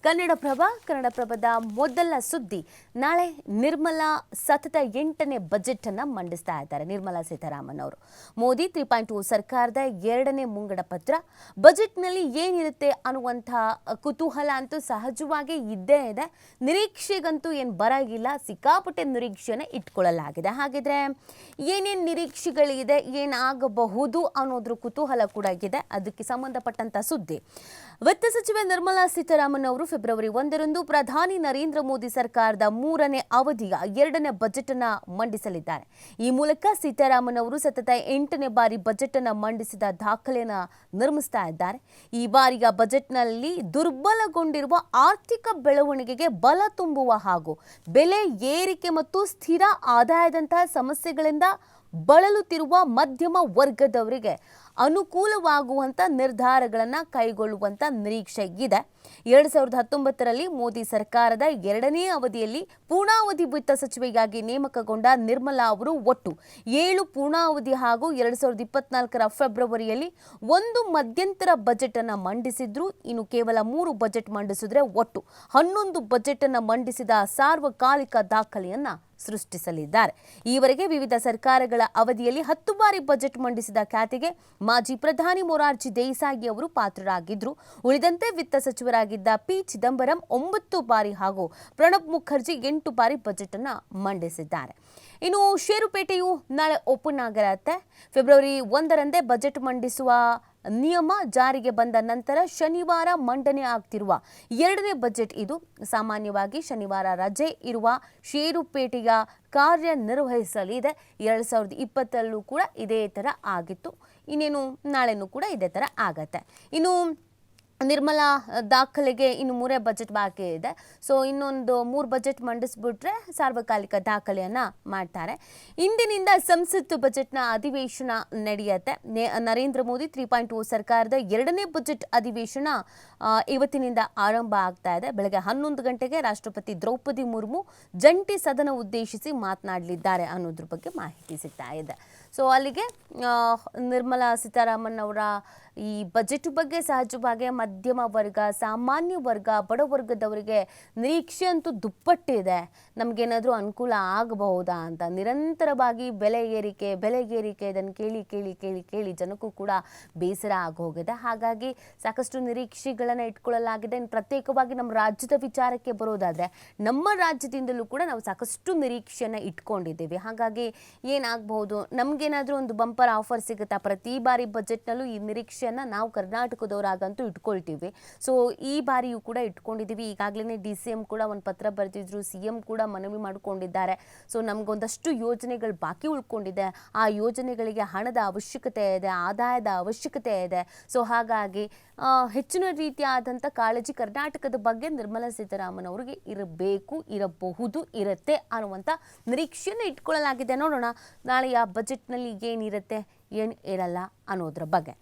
ಕನ್ನಡಪ್ರಭದ ಮೊದಲ ಸುದ್ದಿ ನಾಳೆ ನಿರ್ಮಲಾ ಸತತ 8ನೇ ಬಜೆಟ್ ಅನ್ನು ಮಂಡಿಸ್ತಾ ಇದ್ದಾರೆ ನಿರ್ಮಲಾ ಸೀತಾರಾಮನ್ ಅವರು. ಮೋದಿ 3.2 ಸರ್ಕಾರದ 2ನೇ ಮುಂಗಡ ಪತ್ರ ಬಜೆಟ್ನಲ್ಲಿ ಏನಿರುತ್ತೆ ಅನ್ನುವಂಥ ಕುತೂಹಲ ಅಂತೂ ಸಹಜವಾಗಿ ಇದ್ದೇ ಇದೆ. ನಿರೀಕ್ಷೆಗಂತೂ ಏನು ಬರಾಗಿಲ್ಲ, ಸಿಕ್ಕಾಪಟ್ಟೆ ನಿರೀಕ್ಷೆನ ಇಟ್ಕೊಳ್ಳಲಾಗಿದೆ. ಹಾಗಿದ್ರೆ ಏನೇನು ನಿರೀಕ್ಷೆಗಳಿದೆ, ಏನಾಗಬಹುದು ಅನ್ನೋದ್ರ ಕುತೂಹಲ ಕೂಡ ಇದೆ. ಅದಕ್ಕೆ ಸಂಬಂಧಪಟ್ಟಂತ ಸುದ್ದಿ ವಿತ್ತ ಸಚಿವೆ ನಿರ್ಮಲಾ ಸೀತಾರಾಮನ್ ಅವರು ಫೆಬ್ರವರಿ 1ರಂದು ಪ್ರಧಾನಿ ನರೇಂದ್ರ ಮೋದಿ ಸರ್ಕಾರದ 3ನೇ ಅವಧಿಯ 2ನೇ ಬಜೆಟ್ ಅನ್ನು ಮಂಡಿಸಲಿದ್ದಾರೆ. ಈ ಮೂಲಕ ಸೀತಾರಾಮನ್ ಅವರು ಸತತ 8ನೇ ಬಾರಿ ಬಜೆಟ್ ಅನ್ನು ಮಂಡಿಸಿದ ದಾಖಲೆಯನ್ನು ನಿರ್ಮಿಸ್ತಾ ಇದ್ದಾರೆ. ಈ ಬಾರಿಯ ಬಜೆಟ್ನಲ್ಲಿ ದುರ್ಬಲಗೊಂಡಿರುವ ಆರ್ಥಿಕ ಬೆಳವಣಿಗೆಗೆ ಬಲ ತುಂಬುವ ಹಾಗೂ ಬೆಲೆ ಏರಿಕೆ ಮತ್ತು ಸ್ಥಿರ ಆದಾಯದಂತಹ ಸಮಸ್ಯೆಗಳಿಂದ ಬಳಲುತ್ತಿರುವ ಮಧ್ಯಮ ವರ್ಗದವರಿಗೆ ಅನುಕೂಲವಾಗುವಂಥ ನಿರ್ಧಾರಗಳನ್ನು ಕೈಗೊಳ್ಳುವಂಥ ನಿರೀಕ್ಷೆ ಇದೆ. 2019ರಲ್ಲಿ ಮೋದಿ ಸರ್ಕಾರದ 2ನೇ ಅವಧಿಯಲ್ಲಿ ಪೂರ್ಣಾವಧಿ ವಿತ್ತ ಸಚಿವೆಯಾಗಿ ನೇಮಕಗೊಂಡ ನಿರ್ಮಲಾ ಅವರು ಒಟ್ಟು 7 ಪೂರ್ಣಾವಧಿ ಹಾಗೂ 2024ರ ಫೆಬ್ರವರಿಯಲ್ಲಿ 1 ಮಧ್ಯಂತರ ಬಜೆಟ್ ಅನ್ನು ಮಂಡಿಸಿದ್ರು. ಇನ್ನು ಕೇವಲ 3 ಬಜೆಟ್ ಮಂಡಿಸಿದ್ರೆ ಒಟ್ಟು 11 ಬಜೆಟ್ ಅನ್ನು ಮಂಡಿಸಿದ ಸಾರ್ವಕಾಲಿಕ ದಾಖಲೆಯನ್ನ ಸೃಷ್ಟಿಸಲಿದ್ದಾರೆ. ಈವರೆಗೆ ವಿವಿಧ ಸರ್ಕಾರಗಳ ಅವಧಿಯಲ್ಲಿ 10 ಬಾರಿ ಬಜೆಟ್ ಮಂಡಿಸಿದ ಖ್ಯಾತಿಗೆ ಮಾಜಿ ಪ್ರಧಾನಿ ಮೊರಾರ್ಜಿ ದೇಸಾಯಿ ಅವರು ಪಾತ್ರರಾಗಿದ್ದರು. ಉಳಿದಂತೆ ವಿತ್ತ ಸಚಿವರಾಗಿದ್ದ ಪಿ ಚಿದಂಬರಂ 9 ಬಾರಿ ಹಾಗೂ ಪ್ರಣಬ್ ಮುಖರ್ಜಿ 8 ಬಾರಿ ಬಜೆಟ್ ಅನ್ನು ಮಂಡಿಸಿದ್ದಾರೆ. ಇನ್ನು ಷೇರುಪೇಟೆಯು ನಾಳೆ ಓಪನ್ ಆಗಿರುತ್ತೆ. ಫೆಬ್ರವರಿ 1ರಂದೇ ಬಜೆಟ್ ಮಂಡಿಸುವ ನಿಯಮ ಜಾರಿಗೆ ಬಂದ ನಂತರ ಶನಿವಾರ ಮಂಡನೆ ಆಗ್ತಿರುವ 2ನೇ ಬಜೆಟ್ ಇದು. ಸಾಮಾನ್ಯವಾಗಿ ಶನಿವಾರ ರಜೆ ಇರುವ ಷೇರುಪೇಟೆಯ ಕಾರ್ಯನಿರ್ವಹಿಸಲಿದೆ. 2020ರಲ್ಲೂ ಕೂಡ ಇದೇ ಥರ ಆಗಿತ್ತು. ಇನ್ನೇನು ನಾಳೆನೂ ಕೂಡ ಇದೇ ಥರ ಆಗತ್ತೆ. ಇನ್ನು ನಿರ್ಮಲಾ ದಾಖಲೆಗೆ ಇನ್ನು 3 ಬಜೆಟ್ ಬಾಕಿ ಇದೆ. ಸೊ ಇನ್ನೊಂದು 3 ಬಜೆಟ್ ಮಂಡಿಸ್ಬಿಟ್ರೆ ಸಾರ್ವಕಾಲಿಕ ದಾಖಲೆಯನ್ನು ಮಾಡ್ತಾರೆ. ಇಂದಿನಿಂದ ಸಂಸತ್ತು ಬಜೆಟ್ನ ಅಧಿವೇಶನ ನಡೆಯುತ್ತೆ. ನರೇಂದ್ರ ಮೋದಿ 3.2 ಸರ್ಕಾರದ 2ನೇ ಬಜೆಟ್ ಅಧಿವೇಶನ ಇವತ್ತಿನಿಂದ ಆರಂಭ ಆಗ್ತಾ ಇದೆ. ಬೆಳಗ್ಗೆ 11 ಗಂಟೆಗೆ ರಾಷ್ಟ್ರಪತಿ ದ್ರೌಪದಿ ಮುರ್ಮು ಜಂಟಿ ಸದನ ಉದ್ದೇಶಿಸಿ ಮಾತನಾಡಲಿದ್ದಾರೆ ಅನ್ನೋದ್ರ ಬಗ್ಗೆ ಮಾಹಿತಿ ಸಿಗ್ತಾ ಇದೆ. ಸೊ ಅಲ್ಲಿಗೆ ನಿರ್ಮಲಾ ಸೀತಾರಾಮನ್ ಅವರ ಈ ಬಜೆಟ್ ಬಗ್ಗೆ ಸಹಜವಾಗಿ ಮಧ್ಯಮ ವರ್ಗ, ಸಾಮಾನ್ಯ ವರ್ಗ, ಬಡವರ್ಗದವರಿಗೆ ನಿರೀಕ್ಷೆ ಅಂತೂ ದುಪ್ಪಟ್ಟಿದೆ. ನಮಗೇನಾದರೂ ಅನುಕೂಲ ಆಗಬಹುದಾ ಅಂತ. ನಿರಂತರವಾಗಿ ಬೆಲೆ ಏರಿಕೆ ಇದನ್ನು ಕೇಳಿ ಕೇಳಿ ಕೇಳಿ ಕೇಳಿ ಜನಕ್ಕೂ ಕೂಡ ಬೇಸರ ಆಗೋಗಿದೆ. ಹಾಗಾಗಿ ಸಾಕಷ್ಟು ನಿರೀಕ್ಷೆಗಳನ್ನು ಇಟ್ಕೊಳ್ಳಲಾಗಿದೆ. ಇನ್ನು ಪ್ರತ್ಯೇಕವಾಗಿ ನಮ್ಮ ರಾಜ್ಯದ ವಿಚಾರಕ್ಕೆ ಬರೋದಾದರೆ ನಮ್ಮ ರಾಜ್ಯದಿಂದಲೂ ಕೂಡ ನಾವು ಸಾಕಷ್ಟು ನಿರೀಕ್ಷೆಯನ್ನು ಇಟ್ಕೊಂಡಿದ್ದೀವಿ. ಹಾಗಾಗಿ ಏನಾಗಬಹುದು, ನಮಗೇನಾದರೂ ಒಂದು ಬಂಪರ್ ಆಫರ್ ಸಿಗುತ್ತಾ? ಪ್ರತಿ ಬಾರಿ ಬಜೆಟ್ನಲ್ಲೂ ಈ ನಿರೀಕ್ಷೆಯನ್ನು ನಾವು ಕರ್ನಾಟಕದವರಾಗಂತೂ ಇಟ್ಕೊಳ್ತೀವಿ. ಸೊ ಈ ಬಾರಿಯೂ ಕೂಡ ಇಟ್ಕೊಂಡಿದ್ದೀವಿ. ಈಗಾಗಲೇ DCM ಕೂಡ ಒಂದು ಪತ್ರ ಬರೆದಿದ್ರು, CM ಕೂಡ ಮನವಿ ಮಾಡಿಕೊಂಡಿದ್ದಾರೆ. ಸೊ ನಮಗೊಂದಷ್ಟು ಯೋಜನೆಗಳು ಬಾಕಿ ಉಳ್ಕೊಂಡಿದೆ. ಆ ಯೋಜನೆಗಳಿಗೆ ಹಣದ ಅವಶ್ಯಕತೆ ಇದೆ, ಆದಾಯದ ಅವಶ್ಯಕತೆ ಇದೆ. ಸೊ ಹಾಗಾಗಿ ಹೆಚ್ಚಿನ ರೀತಿಯಾದಂಥ ಕಾಳಜಿ ಕರ್ನಾಟಕದ ಬಗ್ಗೆ ನಿರ್ಮಲಾ ಸೀತಾರಾಮನ್ ಅವರಿಗೆ ಇರಬಹುದು, ಇರುತ್ತೆ ಅನ್ನುವಂಥ ನಿರೀಕ್ಷೆಯನ್ನು ಇಟ್ಕೊಳ್ಳಲಾಗಿದೆ. ನೋಡೋಣ ನಾಳೆಯ ಬಜೆಟ್ನಲ್ಲಿ ಏನಿರುತ್ತೆ, ಏನು ಇರಲ್ಲ ಅನ್ನೋದ್ರ ಬಗ್ಗೆ.